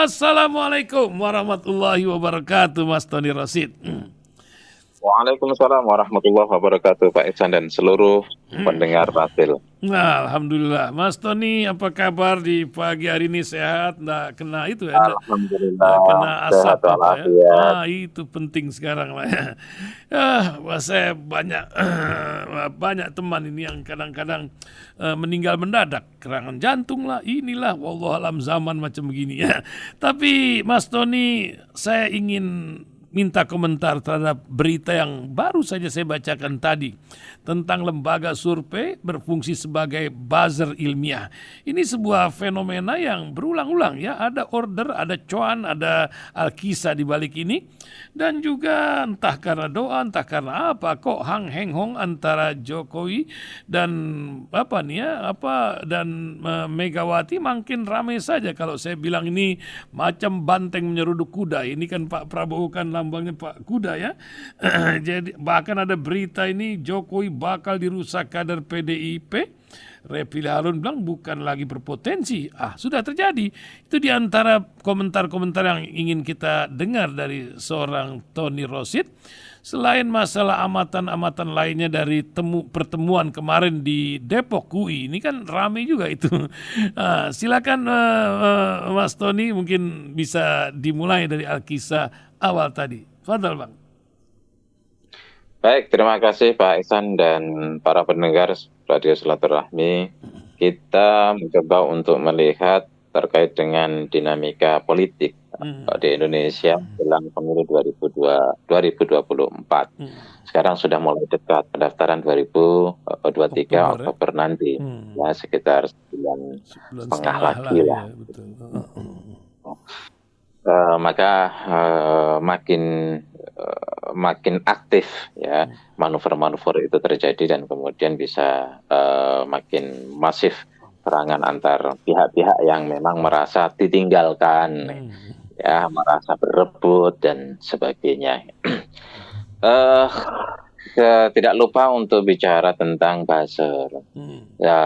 Assalamualaikum warahmatullahi wabarakatuh, Mas Tony Rosid. Waalaikumsalam warahmatullahi wabarakatuh, Pak Ihsan dan seluruh pendengar Rasil. Nah, alhamdulillah. Mas Tony, apa kabar di pagi hari ini? Sehat? Nggak kena itu ya? Nggak Alhamdulillah kena sehat asap apa ya? walafiat. Itu penting sekarang lah ya. Wah, saya banyak banyak teman ini yang kadang-kadang meninggal mendadak, serangan jantung lah, inilah, wallahualam zaman macam begini ya. Tapi Mas Tony, saya ingin minta komentar terhadap berita yang baru saja saya bacakan tadi tentang lembaga survei berfungsi sebagai buzzer ilmiah. Ini sebuah fenomena yang berulang-ulang ya, ada order, ada cuan, ada alkisah di balik ini, dan juga entah karena doa, entah karena apa, kok hang heng hong antara Jokowi dan Megawati makin ramai saja. Kalau saya bilang ini macam banteng menyeruduk kuda, ini kan Pak Prabowo kan lambangnya Pak Kuda ya. Jadi bahkan ada berita ini Jokowi bakal dirusak kader PDIP. Refli Harun bilang bukan lagi berpotensi. Sudah terjadi. Itu di antara komentar-komentar yang ingin kita dengar dari seorang Tony Rosid. Selain masalah amatan-amatan lainnya dari pertemuan kemarin di Depok UI, ini kan ramai juga itu. Silakan Mas Tony, mungkin bisa dimulai dari Alkisah awal tadi. Fadal Bang. Baik, terima kasih Pak Ihsan dan para pendengar Radio Silaturahmi. Kita mencoba untuk melihat terkait dengan dinamika politik di Indonesia jelang pemilu 2024. Sekarang sudah mulai dekat pendaftaran 2023 Oktober nanti, ya sekitar 9,5 lagi lah. Ya, betul. Maka makin aktif ya manuver-manuver itu terjadi dan kemudian bisa makin masif serangan antar pihak-pihak yang memang merasa ditinggalkan, ya merasa berebut dan sebagainya. Tidak lupa untuk bicara tentang buzzer. Ya,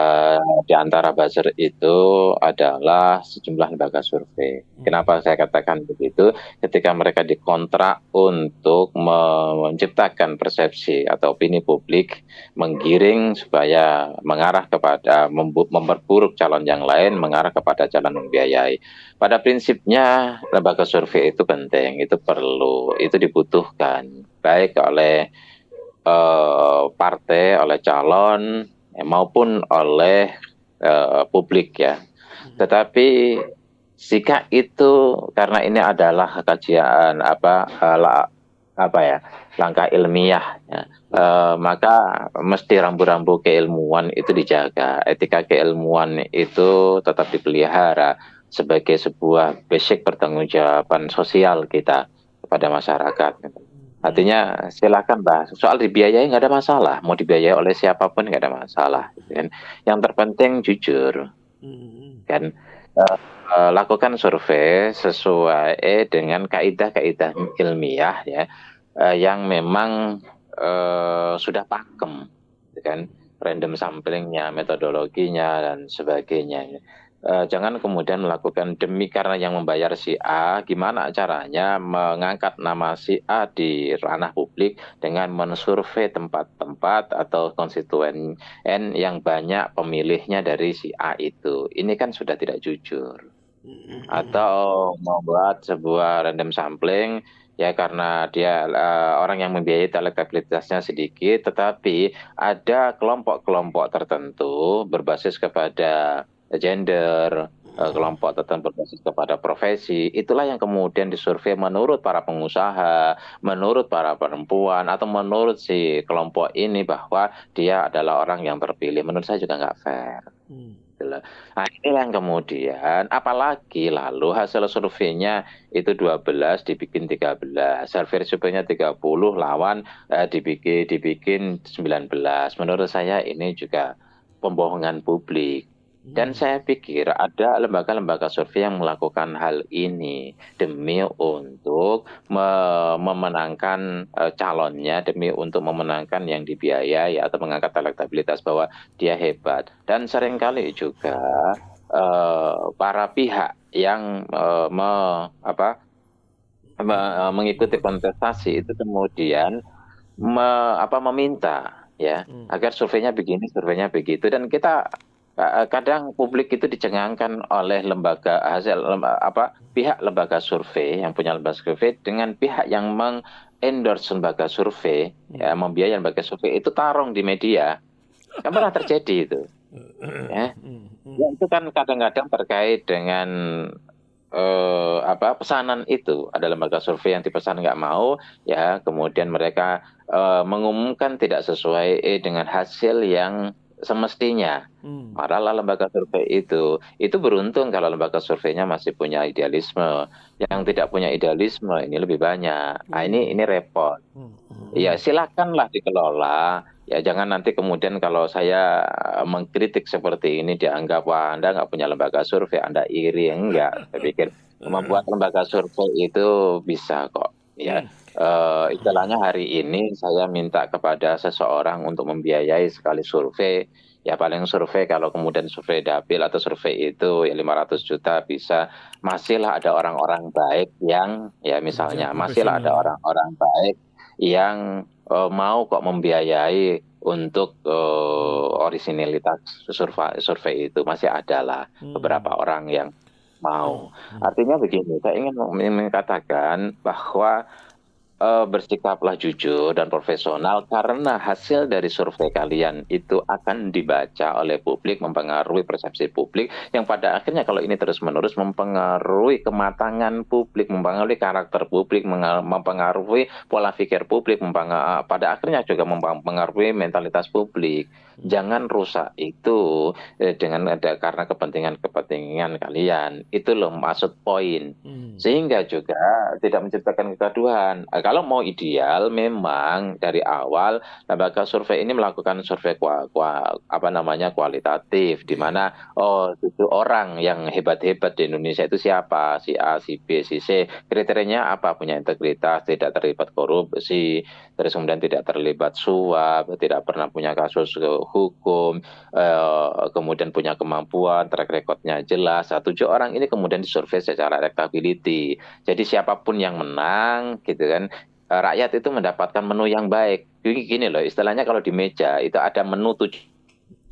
di antara buzzer itu adalah sejumlah lembaga survei. Kenapa saya katakan begitu? Ketika mereka dikontrak untuk menciptakan persepsi atau opini publik, menggiring supaya mengarah kepada memperburuk calon yang lain, mengarah kepada calon membiayai. Pada prinsipnya lembaga survei itu penting, itu perlu, itu dibutuhkan, baik oleh partai, oleh calon maupun oleh publik ya. Tetapi jika itu karena ini adalah kajian langkah ilmiah ya, maka mesti rambu-rambu keilmuan itu dijaga, etika keilmuan itu tetap dipelihara sebagai sebuah basic pertanggungjawaban sosial kita kepada masyarakat. Artinya silakan bahas soal dibiayai, nggak ada masalah, mau dibiayai oleh siapapun nggak ada masalah, kan? Yang terpenting jujur, kan? Lakukan survei sesuai dengan kaidah-kaidah ilmiah ya, yang memang sudah pakem, kan? Random samplingnya, metodologinya dan sebagainya. Jangan kemudian melakukan demi karena yang membayar si A, gimana caranya mengangkat nama si A di ranah publik dengan mensurvei tempat-tempat atau konstituen yang banyak pemilihnya dari si A itu. Ini kan sudah tidak jujur. Atau membuat sebuah random sampling ya karena dia orang yang membiayai elektabilitasnya sedikit, tetapi ada kelompok-kelompok tertentu berbasis kepada gender, kelompok tertentu berbasis kepada profesi, itulah yang kemudian disurvei menurut para pengusaha, menurut para perempuan, atau menurut si kelompok ini bahwa dia adalah orang yang terpilih. Menurut saya juga nggak fair. Nah ini yang kemudian, apalagi lalu hasil surveinya itu 12 dibikin 13, hasil surveinya 30 lawan dibikin 19. Menurut saya ini juga pembohongan publik. Dan saya pikir ada lembaga-lembaga survei yang melakukan hal ini demi untuk memenangkan calonnya, demi untuk memenangkan yang dibiayai atau mengangkat elektabilitas bahwa dia hebat. Dan seringkali juga para pihak yang mengikuti kontestasi itu kemudian meminta ya agar surveinya begini, surveinya begitu, dan kita kadang publik itu dicengangkan oleh pihak lembaga survei yang punya lembaga survei dengan pihak yang mengendorse lembaga survei, ya, membiayai lembaga survei, itu tarung di media. Kan pernah terjadi itu, ya. Ya, itu kan kadang-kadang terkait dengan pesanan itu. Ada lembaga survei yang dipesan nggak mau, ya kemudian mereka mengumumkan tidak sesuai dengan hasil yang semestinya. Marahlah lembaga survei itu beruntung kalau lembaga surveinya masih punya idealisme. Yang tidak punya idealisme ini lebih banyak. Nah, ini repot. Ya silakanlah dikelola. Ya jangan nanti kemudian kalau saya mengkritik seperti ini dianggap, wah Anda nggak punya lembaga survei, Anda iri. Enggak, saya pikir membuat lembaga survei itu bisa kok. Ya, istilahnya hari ini saya minta kepada seseorang untuk membiayai sekali survei. Ya paling survei, kalau kemudian survei dapil atau survei itu ya 500 juta bisa. Masihlah ada orang-orang baik yang, ya Kerja misalnya masihlah ada profesional ya. orang-orang baik yang mau kok membiayai untuk orisinilitas survei itu. Masih ada lah beberapa orang yang mau. Artinya begini, saya ingin mengatakan bahwa bersikaplah jujur dan profesional, karena hasil dari survei kalian itu akan dibaca oleh publik, mempengaruhi persepsi publik, yang pada akhirnya kalau ini terus-menerus mempengaruhi kematangan publik, mempengaruhi karakter publik, mempengaruhi pola pikir publik, pada akhirnya juga mempengaruhi mentalitas publik. Jangan rusak itu karena kepentingan-kepentingan kalian. Itu loh maksud poin. Sehingga juga tidak menciptakan kegaduhan. Kalau mau ideal, memang dari awal lembaga survei ini melakukan survei kualitatif, di Oke. mana 7 orang yang hebat-hebat di Indonesia itu siapa, si A, si B, si C, kriterianya apa, punya integritas, tidak terlibat korupsi, terus kemudian tidak terlibat suap, tidak pernah punya kasus hukum, kemudian punya kemampuan, track recordnya jelas. Nah, 7 orang ini kemudian disurvei secara elektability. Jadi siapapun yang menang, gitu kan, rakyat itu mendapatkan menu yang baik. Jadi gini loh, istilahnya kalau di meja itu ada menu 7,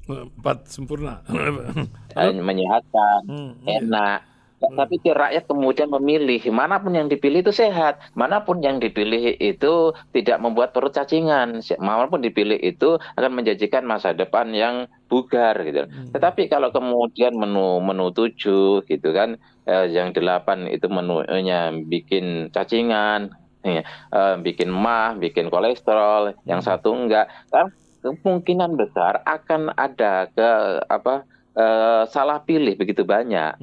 Empat sempurna. Halo? menyehatkan, Iya. enak. Tapi rakyat kemudian memilih, manapun yang dipilih itu sehat, manapun yang dipilih itu tidak membuat perut cacingan, manapun dipilih itu akan menjanjikan masa depan yang bugar gitu. Tetapi kalau kemudian menu 7 gitu kan, yang 8 itu menunya bikin cacingan, bikin bikin kolesterol, yang satu enggak, kan kemungkinan besar akan ada salah pilih begitu banyak.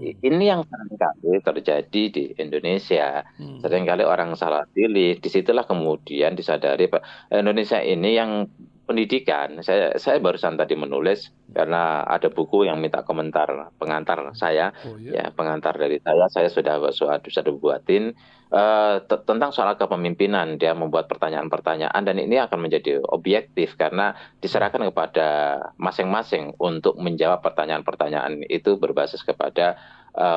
Ini yang seringkali terjadi di Indonesia. Seringkali orang salah pilih. Disitulah kemudian disadari Pak, Indonesia ini yang pendidikan. Saya barusan tadi menulis karena ada buku yang minta komentar pengantar saya. Oh ya. Ya, pengantar dari saya sudah buatin tentang soal kepemimpinan. Dia membuat pertanyaan-pertanyaan dan ini akan menjadi objektif karena diserahkan kepada masing-masing untuk menjawab pertanyaan-pertanyaan itu berbasis kepada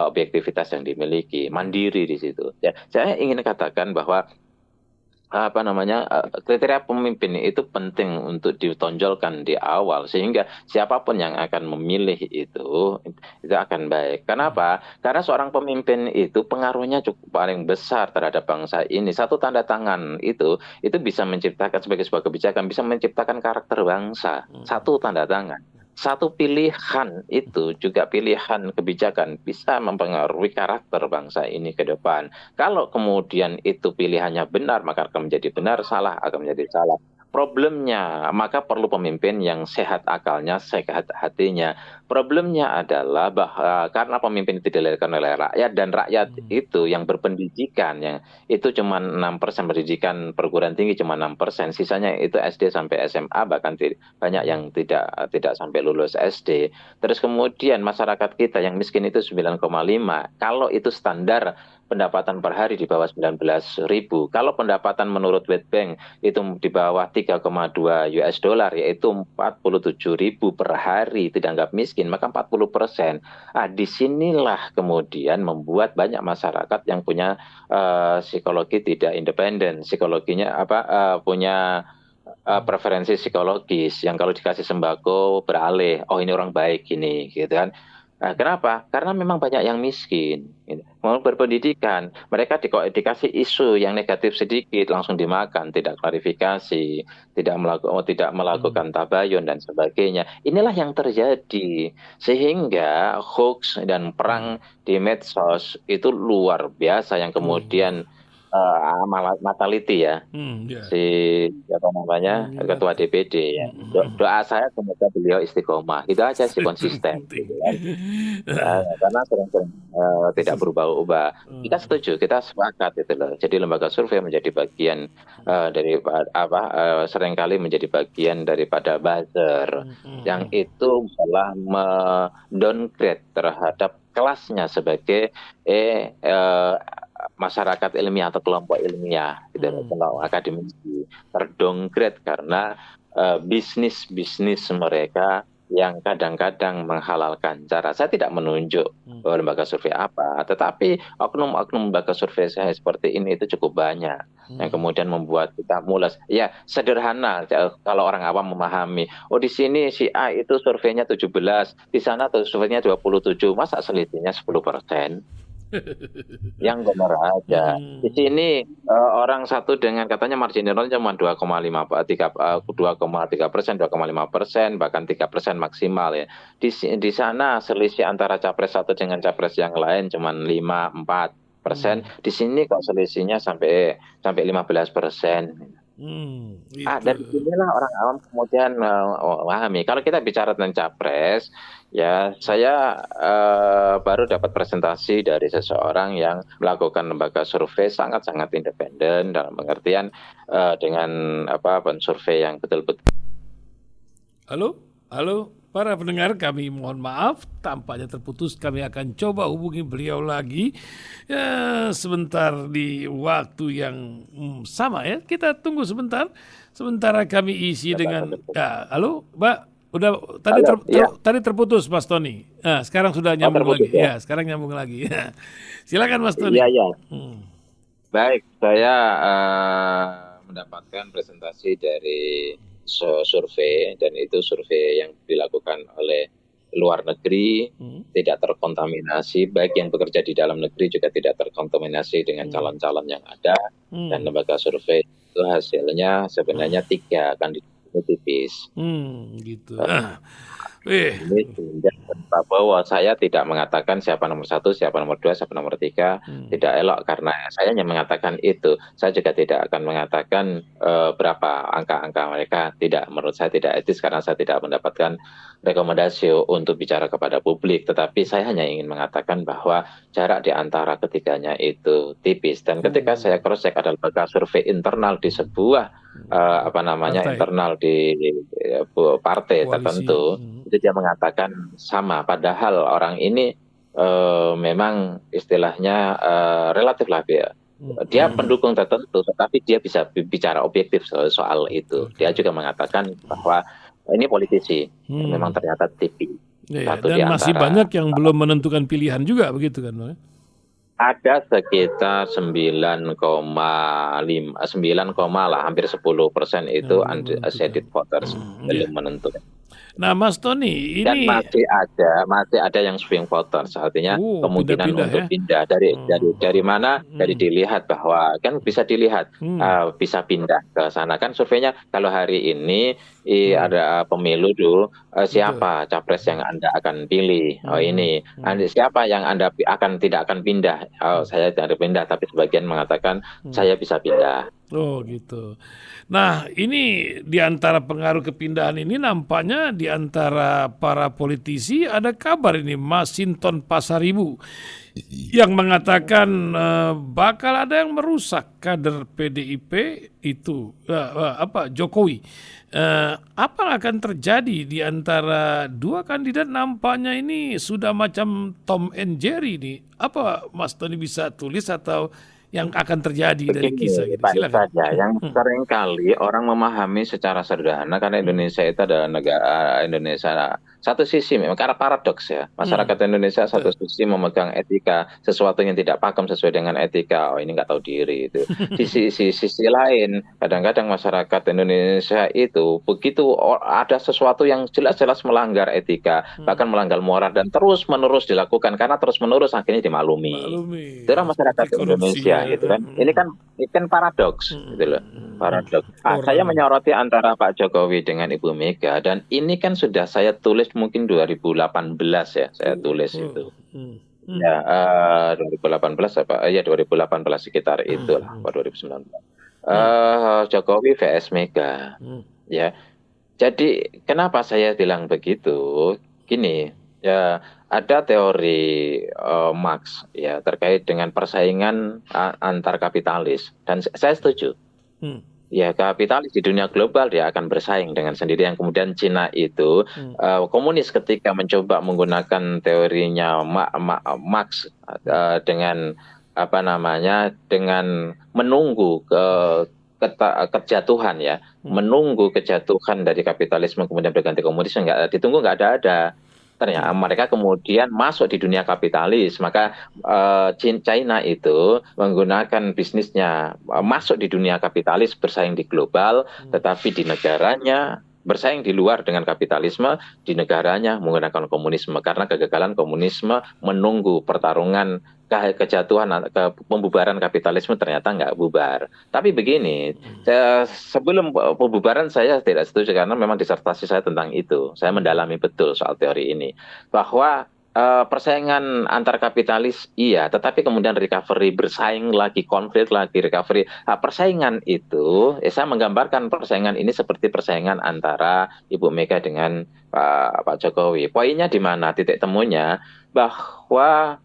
objektivitas yang dimiliki, mandiri di situ. Ya, saya ingin katakan bahwa kriteria pemimpin itu penting untuk ditonjolkan di awal sehingga siapapun yang akan memilih itu akan baik. Kenapa? Karena seorang pemimpin itu pengaruhnya cukup paling besar terhadap bangsa ini. Satu tanda tangan itu bisa menciptakan, sebagai sebuah kebijakan, bisa menciptakan karakter bangsa. Satu tanda tangan. Satu pilihan itu juga pilihan kebijakan bisa mempengaruhi karakter bangsa ini ke depan. Kalau kemudian itu pilihannya benar, maka akan menjadi benar, salah akan menjadi salah. Problemnya, maka perlu pemimpin yang sehat akalnya, sehat hatinya. Problemnya adalah bahwa karena pemimpin itu dilahirkan oleh rakyat dan rakyat itu yang berpendidikan, yang itu cuma 6% pendidikan perguruan tinggi, cuma 6%, sisanya itu SD sampai SMA, bahkan banyak yang tidak sampai lulus SD. Terus kemudian masyarakat kita yang miskin itu 9,5. Kalau itu standar pendapatan per hari di bawah 19.000. Kalau pendapatan menurut World Bank itu di bawah 3,2 US dollar, yaitu 47.000 per hari, tidak dianggap miskin, maka 40%. Disinilah kemudian membuat banyak masyarakat yang punya psikologi tidak independen, psikologinya punya preferensi psikologis yang kalau dikasih sembako beralih, oh ini orang baik gini, gitu kan. Kenapa? Karena memang banyak yang miskin. Mau berpendidikan, mereka dikasih isu yang negatif sedikit langsung dimakan, tidak klarifikasi, tidak melakukan tabayun dan sebagainya. Inilah yang terjadi, sehingga hoax dan perang di medsos itu luar biasa yang kemudian Mataliti ya, Ya. si siapa namanya ketua DPD ya. Doa saya semoga beliau istiqomah, itu aja sih, konsisten gitu kan. Karena sering-sering tidak berubah-ubah. Kita setuju, kita sepakat itu loh. Jadi lembaga survei menjadi bagian dari seringkali menjadi bagian daripada buzzer yang itu malah downgrade terhadap kelasnya sebagai masyarakat ilmiah atau kelompok ilmiah, gitu, kelompok akademisi, terdowngrade karena bisnis mereka yang kadang-kadang menghalalkan cara. Saya tidak menunjuk lembaga survei apa, tetapi oknum-oknum lembaga survei saya seperti ini itu cukup banyak yang kemudian membuat kita mules. Ya, sederhana kalau orang awam memahami. Oh, di sini si A itu surveinya 17, di sana surveinya 27, masa selisihnya 10%? Yang benar aja. Di sini orang satu dengan katanya margin error cuma 2,3%, 2,5%, bahkan 3% maksimal ya. Di sana selisih antara capres satu dengan capres yang lain cuma 5-4%. Di sini kok selisihnya sampai 15%. Dari sinilah orang awam kemudian memahami. Kalau kita bicara tentang capres, ya saya baru dapat presentasi dari seseorang yang melakukan lembaga survei sangat-sangat independen dalam pengertian dengan survei yang betul-betul. Halo, para pendengar, kami mohon maaf, tampaknya terputus. Kami akan coba hubungi beliau lagi ya, sebentar di waktu yang sama ya. Kita tunggu sebentar, sementara kami isi dengan halo, Mbak. Udah tadi terputus, Mas Tony. Nah, sekarang sudah nyambung lagi. Ya, sekarang nyambung lagi. Silakan, Mas Tony. Iya. Baik, saya mendapatkan presentasi dari survei, dan itu survei yang dilakukan oleh luar negeri, tidak terkontaminasi, baik yang bekerja di dalam negeri juga tidak terkontaminasi dengan calon-calon yang ada, dan lembaga survei itu hasilnya sebenarnya 3, akan tipis. Gitu. Ini bahwa saya tidak mengatakan siapa nomor 1, siapa nomor 2, siapa nomor 3, tidak elok karena saya hanya mengatakan itu. Saya juga tidak akan mengatakan berapa angka-angka mereka. Tidak, menurut saya tidak etis karena saya tidak mendapatkan rekomendasi untuk bicara kepada publik. Tetapi saya hanya ingin mengatakan bahwa jarak di antara ketiganya itu tipis. Dan ketika saya cross check ada lembaga survei internal di sebuah internal di partai tertentu, itu dia mengatakan sama, padahal orang ini memang istilahnya relatif lah dia pendukung tertentu, tetapi dia bisa bicara objektif soal itu. Dia juga mengatakan bahwa ini politisi memang ternyata tipis. Dan masih banyak yang belum menentukan pilihan juga, begitu kan, Bang? Ada sekitar 9,5, hampir 10% itu undecided voters belum menentukan. Nah, Mas Tony, ini dan masih ada yang swing voters, artinya kemungkinan untuk pindah dari mana? Dari dilihat bahwa kan bisa dilihat bisa pindah ke sana kan surveinya. Kalau hari ini ada pemilu dulu, siapa capres yang Anda akan pilih? Oh ini, siapa yang Anda tidak akan pindah? Oh saya tidak pindah, tapi sebagian mengatakan saya bisa pindah. Oh gitu. Nah ini di antara pengaruh kepindahan ini nampaknya di antara para politisi ada kabar ini Masinton Pasaribu yang mengatakan bakal ada yang merusak kader PDIP itu Jokowi. Apa yang akan terjadi di antara dua kandidat nampaknya ini sudah macam Tom and Jerry nih. Apa Mas Tony bisa tulis atau yang akan terjadi dari kisah Begini, gitu? Pak Silakan. saja, yang sering kali orang memahami secara sederhana karena Indonesia itu adalah negara Indonesia. Satu sisi memang karena paradoks ya, masyarakat Indonesia satu Betul. sisi memegang etika, sesuatu yang tidak pakem sesuai dengan etika, oh ini nggak tahu diri itu. Di sisi lain, kadang-kadang masyarakat Indonesia itu begitu ada sesuatu yang jelas-jelas melanggar etika, bahkan melanggar moral dan terus-menerus dilakukan karena terus-menerus akhirnya dimaklumi. Maklumi Itulah masyarakat seperti korupsi Indonesia ya. gitu kan. Ini kan paradoks gitu loh. Paradoks. Saya Orang. menyoroti antara Pak Jokowi dengan Ibu Mega dan ini kan sudah saya tulis mungkin 2018 ya, saya tulis itu. Hmm. Ya, 2018 apa? Ya 2018 sekitar itulah, atau 2019. Jokowi vs Mega. Ya. Jadi kenapa saya bilang begitu? Gini, ya ada teori Marx ya terkait dengan persaingan antar kapitalis dan saya setuju. Ya kapitalis di dunia global dia akan bersaing dengan sendiri yang kemudian Cina itu komunis ketika mencoba menggunakan teorinya Marx dengan apa namanya dengan menunggu kejatuhan ya, menunggu kejatuhan dari kapitalisme kemudian berganti komunis nggak ditunggu nggak ada. Ternyata mereka kemudian masuk di dunia kapitalis, maka China itu menggunakan bisnisnya masuk di dunia kapitalis bersaing di global, tetapi di negaranya bersaing di luar dengan kapitalisme, di negaranya menggunakan komunisme karena kegagalan komunisme menunggu pertarungan kejatuhan pembubaran kapitalisme ternyata nggak bubar. Tapi begini, sebelum pembubaran saya tidak setuju karena memang disertasi saya tentang itu. Saya mendalami betul soal teori ini bahwa persaingan antar kapitalis iya, tetapi kemudian recovery bersaing lagi, konflik lagi, recovery. Persaingan itu, saya menggambarkan persaingan ini seperti persaingan antara Ibu Mega dengan Pak Jokowi. Poinnya di mana? Titik temunya bahwa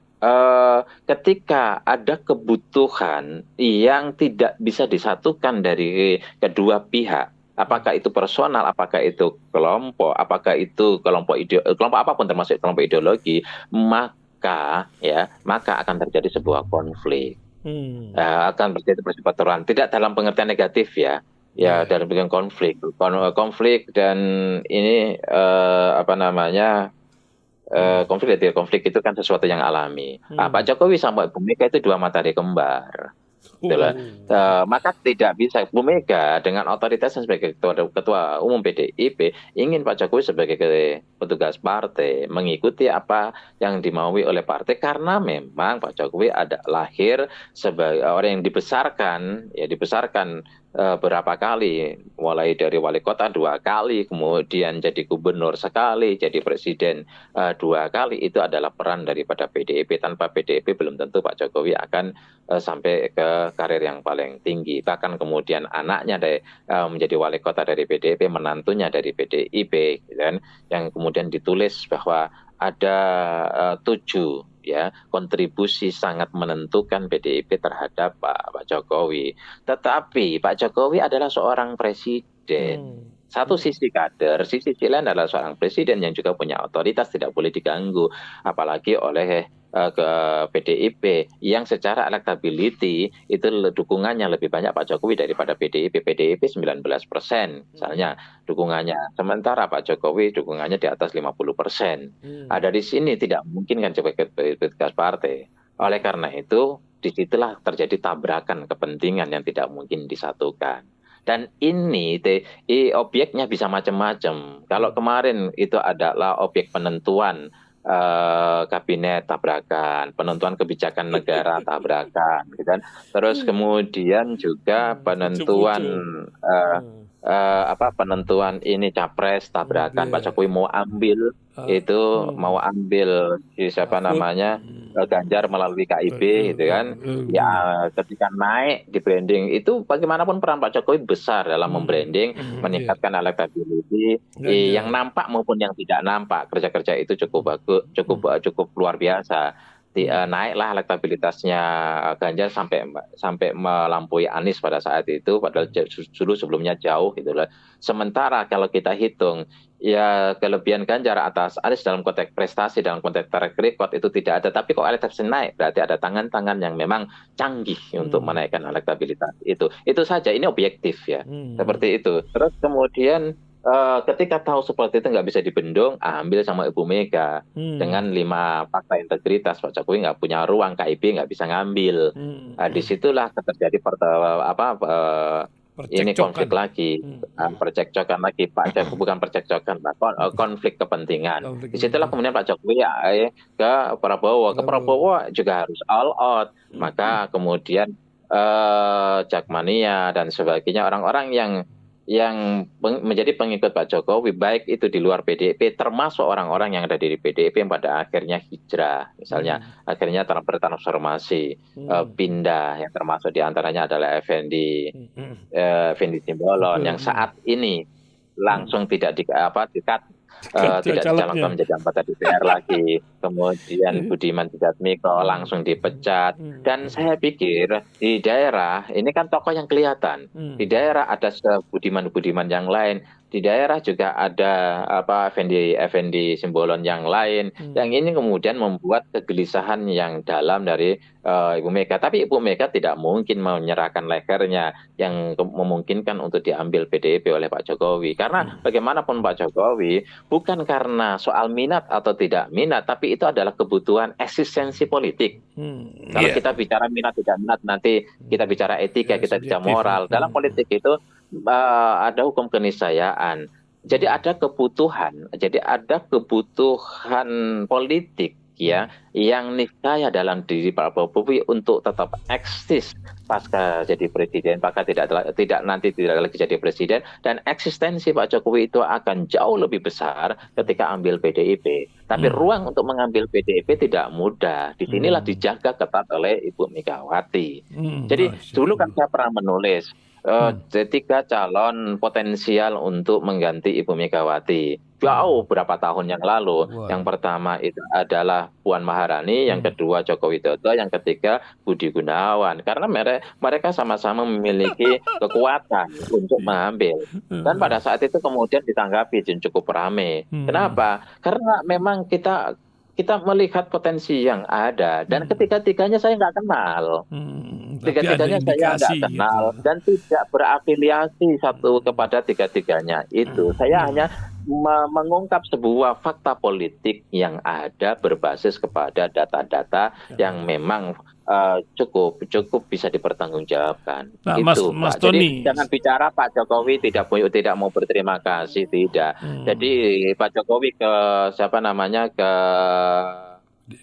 ketika ada kebutuhan yang tidak bisa disatukan dari kedua pihak, apakah itu personal, apakah itu kelompok, apakah itu kelompok apapun termasuk kelompok ideologi, maka akan terjadi sebuah konflik, akan terjadi perseteruan. Tidak dalam pengertian negatif ya. Ya, dalam pengertian konflik dan ini konflik itu kan sesuatu yang alami. Pak Jokowi sama Bu Mega itu dua matahari kembar. Maka tidak bisa Bu Mega dengan otoritasnya sebagai ketua umum PDIP ingin Pak Jokowi sebagai petugas partai mengikuti apa yang dimaui oleh partai karena memang Pak Jokowi ada lahir sebagai orang yang dibesarkan berapa kali, mulai dari wali kota 2 kali, kemudian jadi gubernur sekali, jadi presiden 2 kali, itu adalah peran daripada PDIP. Tanpa PDIP belum tentu Pak Jokowi akan sampai ke karir yang paling tinggi. Bahkan kemudian anaknya menjadi wali kota dari PDIP, menantunya dari PDIP, dan yang kemudian ditulis bahwa ada 7 kontribusi sangat menentukan PDIP terhadap Pak Jokowi. Tetapi Pak Jokowi adalah seorang presiden. Satu sisi kader, sisi lain adalah seorang presiden yang juga punya otoritas, tidak boleh diganggu, apalagi oleh ke PDIP yang secara elektability itu dukungannya lebih banyak Pak Jokowi daripada PDIP. PDIP 19% misalnya dukungannya, sementara Pak Jokowi dukungannya di atas 50%. Dari sini tidak mungkin kan sebagai petugas partai. Oleh karena itu disitulah terjadi tabrakan kepentingan yang tidak mungkin disatukan. Dan ini objeknya bisa macam-macam. Kalau kemarin itu adalah objek penentuan kabinet tabrakan, penentuan kebijakan negara tabrakan, gitu kan. Terus kemudian juga penentuan penentuan ini capres tabrakan. Pak Jokowi mau ambil itu mau ambil siapa Mahfud. namanya Ganjar melalui KIB gitu kan. Ya Betul. ketika naik di branding itu bagaimanapun peran Pak Jokowi besar dalam membranding, Iya. meningkatkan elektabilitas yang Ganjar. nampak maupun yang tidak nampak. Kerja-kerja itu cukup bagus, cukup luar biasa. Naiklah elektabilitasnya Ganjar sampai sampai melampaui Anies pada saat itu, padahal dulu sebelumnya jauh gitu loh. Sementara kalau kita hitung ya kelebihan Ganjar atas Anies dalam konteks prestasi, dalam konteks track record itu tidak ada, tapi kok elektabilitas naik berarti ada tangan-tangan yang memang canggih untuk menaikkan elektabilitas itu. Itu saja, ini objektif ya, seperti itu. Terus kemudian ketika tahu seperti itu nggak bisa dibendung, ambil sama Ibu Mega dengan 5 fakta integritas. Pak Jokowi nggak punya ruang, KIB nggak bisa ngambil. Disitulah terjadi ini konflik Percekcokan. lagi, percekcokan lagi, bukan percekcokan, konflik kepentingan. Konflik Disitulah kepentingan. kemudian Pak Jokowi ke Prabowo, Prabowo. juga harus all out. Maka kemudian Jakmania dan sebagainya, orang-orang yang menjadi pengikut Pak Jokowi, baik itu di luar PDIP, termasuk orang-orang yang ada di PDIP yang pada akhirnya hijrah, misalnya akhirnya bertransformasi, pindah, yang termasuk diantaranya adalah Effendi Simbolon, yang saat ini langsung tidak tidak dicalonkan menjadi anggota DPR lagi. Kemudian Budiman Sujatmiko langsung dipecat. Dan saya pikir di daerah ini kan tokoh yang kelihatan. Di daerah ada Budiman yang lain. Di daerah juga ada Effendi Simbolon yang lain. Yang ini kemudian membuat kegelisahan yang dalam dari Ibu Mega. Tapi Ibu Mega tidak mungkin menyerahkan lehernya yang memungkinkan untuk diambil PDIP oleh Pak Jokowi. Karena bagaimanapun Pak Jokowi bukan karena soal minat atau tidak minat, tapi itu adalah kebutuhan eksistensi politik. Kalau kita bicara minat tidak minat, nanti kita bicara etika, kita bicara moral. Dalam politik itu ada hukum keniscayaan. Jadi ada kebutuhan politik ya yang niscaya dalam diri Pak Jokowi untuk tetap eksis pasca jadi presiden, pasca tidak lagi jadi presiden, dan eksistensi Pak Jokowi itu akan jauh lebih besar ketika ambil PDIP. Tapi ruang untuk mengambil PDIP tidak mudah. Disinilah dijaga ketat oleh Ibu Megawati. Jadi dulu kan saya pernah menulis 3 calon potensial untuk mengganti Ibu Megawati. Jauh berapa tahun yang lalu. Yang pertama itu adalah Puan Maharani, yang kedua Joko Widodo, yang ketiga Budi Gunawan. Karena mereka sama-sama memiliki kekuatan untuk mengambil. Dan pada saat itu kemudian ditanggapi cukup ramai. Kenapa? Karena memang kita melihat potensi yang ada, dan ketiga-tiganya saya nggak kenal. Tiga-tiganya saya nggak kenal gitu. Dan tidak berafiliasi satu kepada tiga-tiganya itu. Saya hanya mengungkap sebuah fakta politik yang ada berbasis kepada data-data yang memang cukup bisa dipertanggungjawabkan. Nah, itu, Mas Pak. Jadi Tony, jangan bicara Pak Jokowi tidak mau berterima kasih, tidak. Jadi Pak Jokowi ke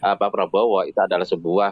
Prabowo itu adalah sebuah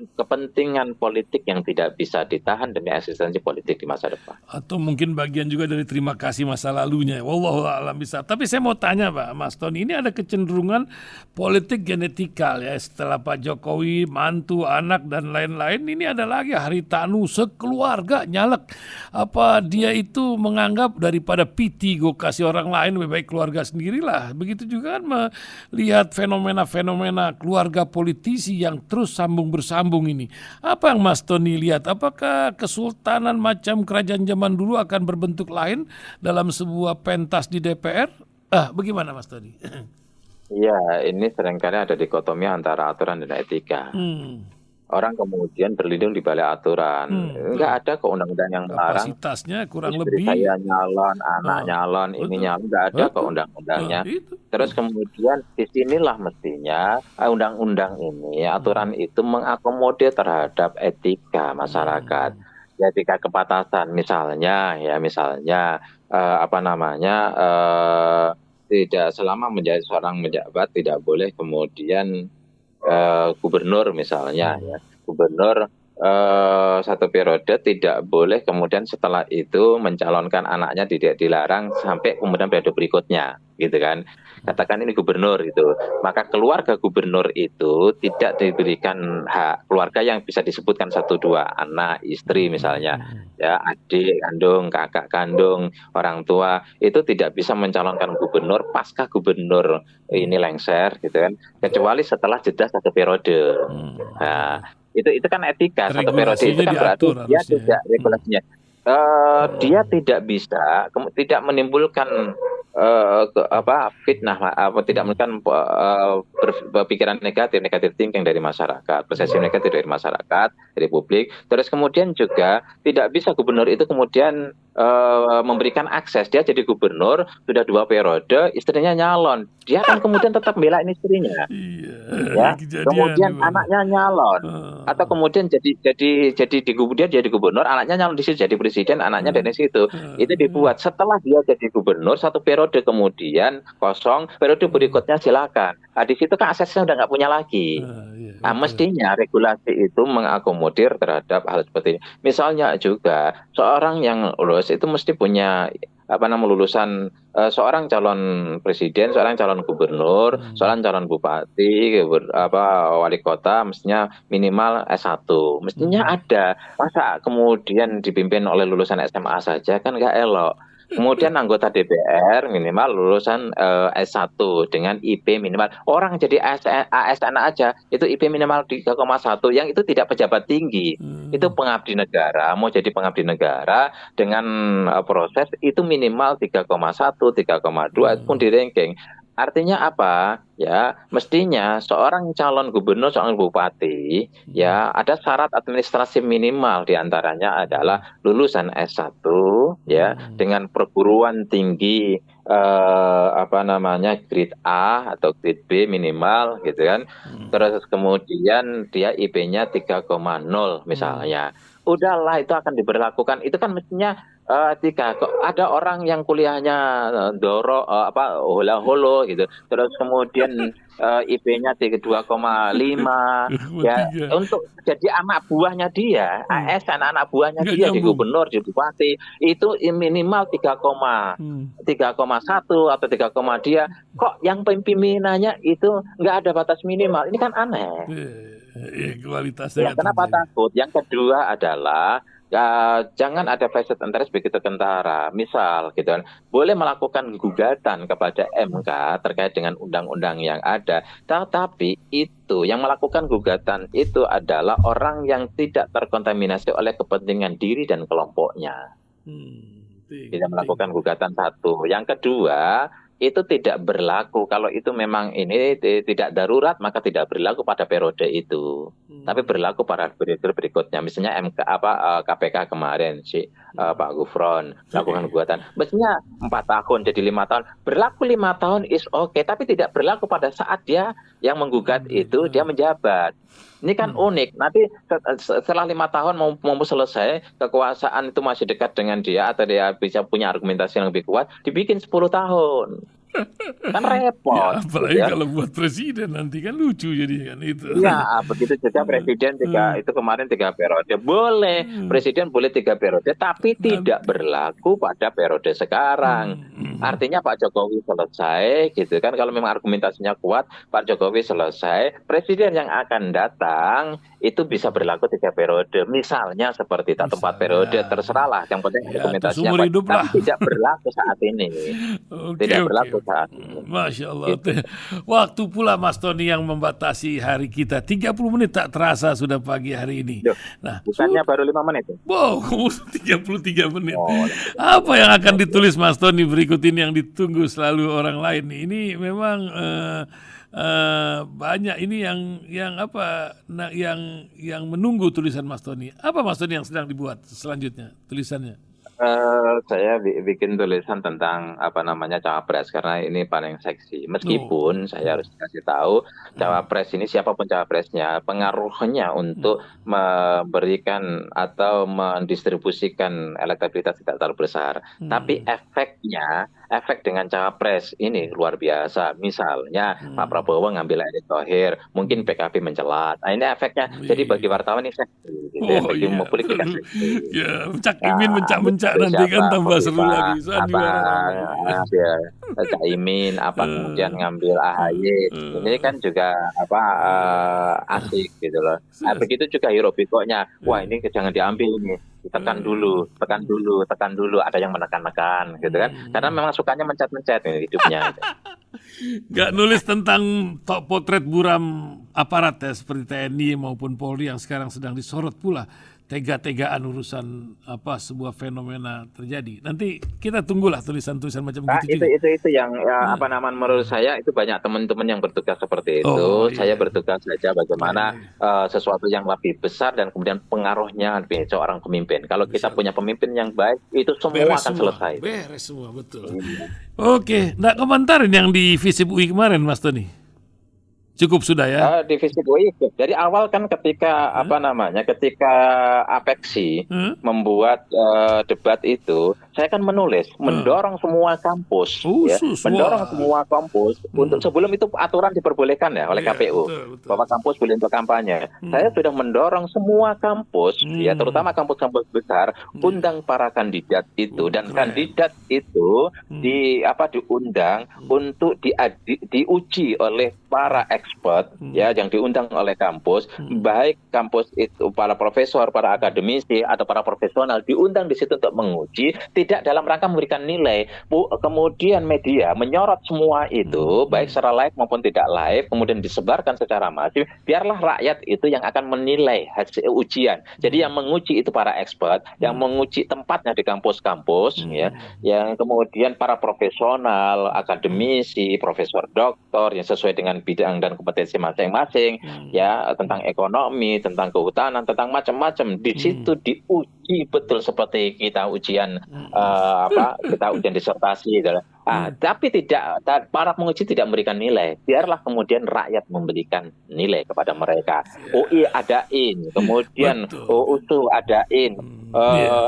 kepentingan politik yang tidak bisa ditahan demi eksistensi politik di masa depan. Atau mungkin bagian juga dari terima kasih masa lalunya. Wallahu a'lam bishawab. Tapi saya mau tanya Pak Mas Tony, ini ada kecenderungan politik genetikal ya, setelah Pak Jokowi, mantu, anak dan lain-lain, ini ada lagi Haritanu sekeluarga nyalek. Apa dia itu menganggap daripada piti gue kasih orang lain, lebih baik keluarga sendirilah. Begitu juga kan melihat fenomena-fenomena keluarga politisi yang terus sambung bersambung ini. Apa yang Mas Tony lihat? Apakah kesultanan macam kerajaan zaman dulu akan berbentuk lain dalam sebuah pentas di DPR? Bagaimana Mas Tony? Iya, ini seringkali ada dikotomi antara aturan dan etika. Orang kemudian berlindung di balik aturan. Enggak ada kok undang-undang yang melarang. Kapasitasnya kurang Istri lebih. saya nyalon, anak nyalon, ini nyalon. Enggak ada kok undang-undangnya. Terus kemudian disinilah mestinya undang-undang ini, aturan itu mengakomodir terhadap etika masyarakat. Etika kepatasan misalnya tidak selama menjadi seorang pejabat tidak boleh kemudian gubernur misalnya ya. Gubernur satu periode tidak boleh kemudian setelah itu mencalonkan anaknya, tidak dilarang sampai kemudian periode berikutnya, gitu kan. Katakan ini gubernur gitu, maka keluarga gubernur itu tidak diberikan hak, keluarga yang bisa disebutkan satu dua anak, istri misalnya, ya adik kandung, kakak kandung, orang tua, itu tidak bisa mencalonkan gubernur pasca gubernur ini lengser, gitu kan, kecuali setelah jeda satu periode. Nah, itu kan etika, satu periode itu Regulasinya kan berarti diatur dia harusnya ya. tidak regulasinya. Dia tidak bisa tidak menimbulkan fitnah, apa tidak menimbulkan berpikiran negatif thinking dari masyarakat, persepsi negatif dari masyarakat, dari publik. Terus kemudian juga tidak bisa gubernur itu kemudian memberikan akses, dia jadi gubernur sudah 2 periode, istrinya nyalon, dia kan kemudian tetap belain istrinya, Iya, ya. kejadian Kemudian di mana? anaknya nyalon, atau kemudian dia jadi gubernur, anaknya nyalon di situ jadi presiden, anaknya dari situ. Itu dibuat setelah dia jadi gubernur satu periode, kemudian kosong, periode berikutnya silakan. Nah, di situ kan aksesnya udah nggak punya lagi. Iya, Nah, betul. mestinya regulasi itu mengakomodir terhadap hal seperti ini. Misalnya juga seorang yang lulus itu mesti punya lulusan, seorang calon presiden, seorang calon gubernur, seorang calon bupati, wali kota, mestinya minimal S1. Mestinya ada. Masa kemudian dipimpin oleh lulusan SMA saja, kan nggak elok. Kemudian anggota DPR minimal lulusan S1 dengan IP minimal. Orang jadi ASN aja itu IP minimal 3,1, yang itu tidak pejabat tinggi. Itu pengabdi negara, mau jadi pengabdi negara dengan proses itu minimal 3,1, 3,2 pun di ranking. Artinya apa? Ya, mestinya seorang calon gubernur, seorang bupati, ya ada syarat administrasi minimal, diantaranya adalah lulusan S1, ya, dengan perguruan tinggi grade A atau grade B minimal, gitu kan. Terus kemudian dia IP-nya 3,0 misalnya. Udahlah, itu akan diberlakukan. Itu kan mestinya kok ada orang yang kuliahnya holo gitu, terus kemudian IP-nya 2,5, ya, Tiga, untuk jadi anak buahnya dia, ASN anak buahnya nggak dia di nyambung. gubernur, di bupati, itu minimal 3,1 atau 3, dia kok yang pimpinannya itu nggak ada batas minimal. Ini kan aneh. Kualitasnya Ya, nggak kenapa terjaga. takut? Yang kedua adalah jangan ada vested interest begitu tentara. Misal, gitu kan, boleh melakukan gugatan kepada MK terkait dengan undang-undang yang ada. Tetapi itu yang melakukan gugatan itu adalah orang yang tidak terkontaminasi oleh kepentingan diri dan kelompoknya. Tidak melakukan gugatan, satu. Yang kedua, itu tidak berlaku. Kalau itu memang ini tidak darurat, maka tidak berlaku pada periode itu. Tapi berlaku pada periode berikutnya. Misalnya KPK kemarin Pak Gufron melakukan gugatan. Mestinya 4 tahun jadi 5 tahun. Berlaku 5 tahun is okay, tapi tidak berlaku pada saat dia yang menggugat itu dia menjabat. Ini kan unik. Nanti setelah 5 tahun mau selesai, kekuasaan itu masih dekat dengan dia atau dia bisa punya argumentasi yang lebih kuat, dibikin 10 tahun. Kan repot, Ya, gitu apalagi ya. kalau buat presiden nanti kan lucu jadi kan itu. Iya, begitu juga presiden itu kemarin 3 periode. Boleh, presiden boleh 3 periode, tapi tidak Nanti. berlaku pada periode sekarang. Artinya Pak Jokowi selesai, gitu kan. Kalau memang argumentasinya kuat, Pak Jokowi selesai, presiden yang akan datang itu bisa berlaku 3 periode. Misalnya seperti itu, atau 4 periode, Misalnya, terserahlah. Yang penting ya atau argumentasinya seumur kuat. hidup Tapi lah. tidak berlaku saat ini. Oke, Tidak oke, berlaku oke. saat ini. Masya Allah. Gitu. Waktu pula Mas Tony yang membatasi hari kita. 30 menit tak terasa sudah pagi hari ini. Loh, Nah, bukannya baru 5 menit ya? wow, 33 menit. Oh, Apa yang akan ditulis Mas Tony berikut ini yang ditunggu selalu orang lain nih? Ini memang banyak ini yang apa yang menunggu tulisan Mas Tony. Apa Mas Tony yang sedang dibuat selanjutnya tulisannya? Saya bikin tulisan tentang cawapres, karena ini paling seksi. Meskipun saya harus kasih tahu, cawapres ini siapapun cawapresnya, pengaruhnya untuk memberikan atau mendistribusikan elektabilitas tidak terlalu besar. Tapi efek dengan cawapres ini luar biasa. Misalnya Pak Prabowo ngambil Erick Thohir, mungkin PKB mencelat. Nah, ini efeknya. Jadi bagi Iya. wartawan ini seksi, gitu ya. Oh Bagi iya, politik kan seksi. ya Cak Imin Nah, mencak-mencak itu nanti kan siapa? tambah seru Kofifa, lagi apa sandiwara rame. ngambil Caimin, apa kemudian ngambil AHY. Ini kan juga apa asik gitu loh. Nah, begitu juga hero pikoknya. Wah, ini jangan diambil ini. Tekan dulu, tekan dulu, tekan dulu. Ada yang menekan-nekan gitu kan. Karena memang sukanya mencet-mencet ini hidupnya. Nggak nulis tentang potret buram aparat ya seperti TNI maupun Polri yang sekarang sedang disorot pula tega-tegaan urusan apa sebuah fenomena terjadi. Nanti kita tunggulah tulisan-tulisan macam Nah, gitu juga. itu yang ya, apa namanya menurut saya itu banyak teman-teman yang bertugas seperti itu. Oh Saya iya, bertugas saja bagaimana baik. sesuatu yang lebih besar dan kemudian pengaruhnya lebih seorang pemimpin. Kalau kita Bisa punya pemimpin yang baik, itu semua beres akan semua, selesai. beres semua betul. Iya. Oke, nggak komentarin yang di Visip UI kemarin, Mas Tony. Cukup sudah ya. Divisi UI dari awal kan ketika apa namanya ketika Apeksi Hah? membuat debat itu, saya kan menulis mendorong semua kampus ya, Khusus, mendorong wah. semua kampus untuk sebelum itu aturan diperbolehkan ya oleh Iya, KPU betul, betul. bahwa kampus boleh untuk kampanye. Saya sudah mendorong semua kampus ya, terutama kampus-kampus besar undang para kandidat itu dan Keren. kandidat itu diundang untuk diuji oleh para expert ya yang diundang oleh kampus, baik kampus itu para profesor, para akademisi atau para profesional diundang di situ untuk menguji, tidak dalam rangka memberikan nilai. Kemudian media menyorot semua itu baik secara live maupun tidak live, kemudian disebarkan secara masif. Biarlah rakyat itu yang akan menilai hasil ujian. Jadi yang menguji itu para expert, yang menguji tempatnya di kampus-kampus ya, yang kemudian para profesional, akademisi, profesor doktor yang sesuai dengan bidang dan kompetensi masing-masing ya, tentang ekonomi, tentang kehutanan, tentang macam-macam. Di situ diuji betul seperti kita ujian kita ujian disertasi gitu. Tapi para penguji tidak memberikan nilai. Biarlah kemudian rakyat memberikan nilai kepada mereka. UI adain, kemudian USU adain,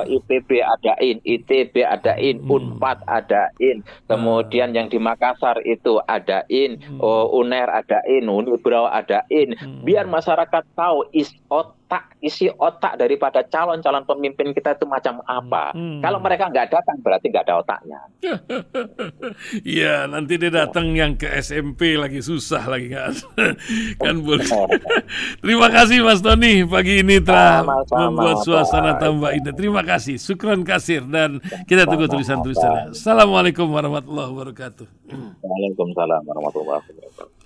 IPB adain, ITB adain, Unpad adain, kemudian yang di Makassar itu adain, UNER adain, Unibrau adain. Biar masyarakat tahu isi otak daripada calon-calon pemimpin kita itu macam apa. Kalau mereka nggak datang berarti nggak ada otaknya. Iya, nanti dia datang yang ke SMP lagi susah lagi kan. Kan boleh. Terima kasih Mas Tony pagi ini telah membuat suasana tambah indah. Terima kasih. Syukron kasir dan kita tunggu tulisan-tulisannya. Assalamualaikum warahmatullahi wabarakatuh. Waalaikumsalam warahmatullahi wabarakatuh.